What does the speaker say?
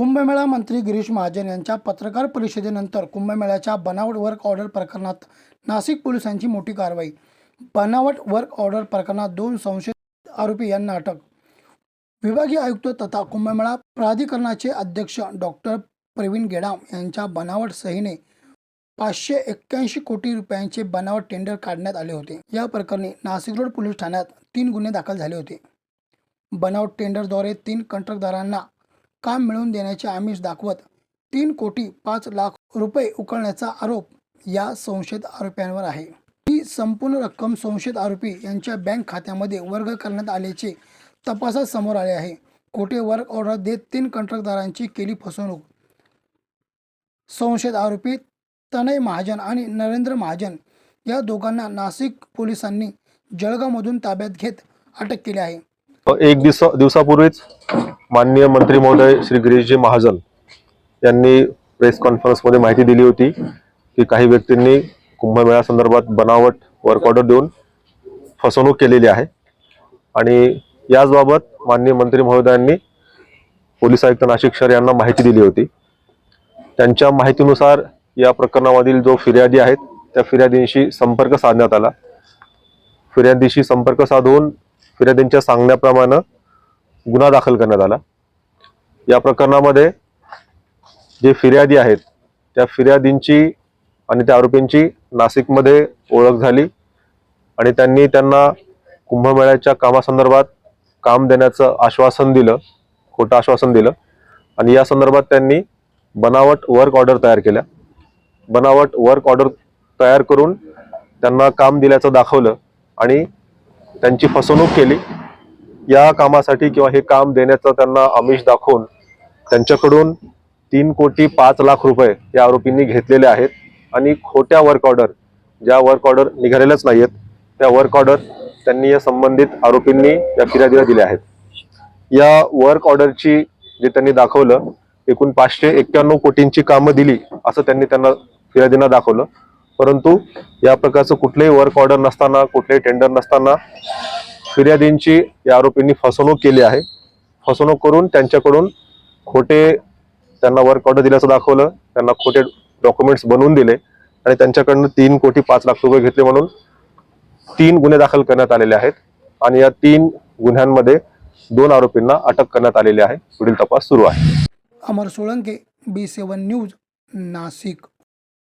कुंभमेळा मंत्री गिरीश महाजन यांच्या पत्रकार परिषदेनंतर कुंभमेळ्याच्या बनावट वर्क ऑर्डर प्रकरणात नाशिक पोलिसांची मोठी कारवाई। बनावट वर्क ऑर्डर प्रकरणात 2 संशयित आरोपी यांना अटक। विभागीय आयुक्त तथा कुंभमेळा प्राधिकरणाचे अध्यक्ष डॉक्टर प्रवीण गेडाम यांच्या बनावट सहीने 581 कोटी रुपयांचे बनावट टेंडर काढण्यात आले होते। या प्रकरणी नाशिक रोड पोलीस ठाण्यात 3 गुन्हे दाखल झाले होते। बनावट टेंडरद्वारे 3 कंत्राटदारांना काम मिळवून देण्याचे आमिष दाखवत 3 कोटी 5 लाख रुपये उकळण्याचा आरोप या संशयित आरोपींवर आहे। ही संपूर्ण रक्कम संशयित आरोपी यांच्या बँक खात्यामध्ये वर्ग करण्यात आल्याचे तपासात समोर आले आहे। खोटे वर्क ऑर्डर देत 3 कंत्राटदारांची केली फसवणूक। संशयित आरोपी तनय महाजन आणि नरेंद्र महाजन या दोघांना नाशिक पोलिसांनी जळगावमधून ताब्यात घेत अटक केली आहे। एक दिवसापूर्वीच माननीय मंत्री महोदय श्री गिरीशजी महाजन यांनी प्रेस कॉन्फरन्समध्ये माहिती दिली होती की काही व्यक्तींनी कुंभमेळा संदर्भात बनावट वर्क ऑर्डर देऊन फसवणूक केलेली आहे आणि याचबाबत माननीय मंत्री महोदयांनी पोलीस आयुक्त नाशिक शहर यांना माहिती दिली होती। त्यांच्या माहितीनुसार या प्रकरणामधील जो फिर्यादी आहेत त्या फिर्यादींशी संपर्क साधण्यात आला। फिर्यादीशी संपर्क साधून फिर्यादींच्या सांगण्याप्रमाणे गुन्हा दाखल करण्यात आला। या प्रकरणामध्ये जे फिर्यादी आहेत त्या फिर्यादींची आणि त्या आरोपींची नाशिकमध्ये ओळख झाली आणि त्यांना कुंभमेळ्याच्या कामासंदर्भात काम देण्याचं आश्वासन दिलं, खोटं आश्वासन दिलं आणि या संदर्भात त्यांनी बनावट वर्क ऑर्डर तयार केल्या। बनावट वर्क ऑर्डर तयार करून त्यांना काम दिल्याचं दाखवलं आणि त्यांची फसवणूक केली। या कामासाठी किंवा हे काम देण्याचं त्यांना आमिष दाखवून त्यांच्याकडून 3 कोटी 5 लाख रुपये या आरोपींनी घेतलेले आहेत आणि खोट्या वर्क ऑर्डर, ज्या वर्क ऑर्डर निघालेल्याच नाहीत त्या वर्क ऑर्डर त्यांनी या संबंधित आरोपींनी या फिर्यादीला दिल्या आहेत। या वर्क ऑर्डरची जे त्यांनी दाखवलं एकूण 591 कोटींची कामं दिली असं त्यांना फिर्यादींना दाखवलं, परंतु या प्रकारचं कुठलेही वर्क ऑर्डर नसताना, कुठलेही टेंडर नसताना फिर्यादींची या आरोपींनी फसवणूक केली आहे। फसवणूक करून त्यांच्याकडून खोटे त्यांना वर्क ऑर्डर दिल्याचं दाखवलं, त्यांना खोटे डॉक्युमेंट्स बनवून दिले आणि त्यांच्याकडनं 3 कोटी 5 लाख रुपये घेतले म्हणून 3 गुन्हे दाखल करण्यात आलेले आहेत आणि या 3 गुन्ह्यांमध्ये 2 आरोपींना अटक करण्यात आलेली आहे। पुढील तपास सुरू आहे। अमर सोळंके, B7 न्यूज, नाशिक।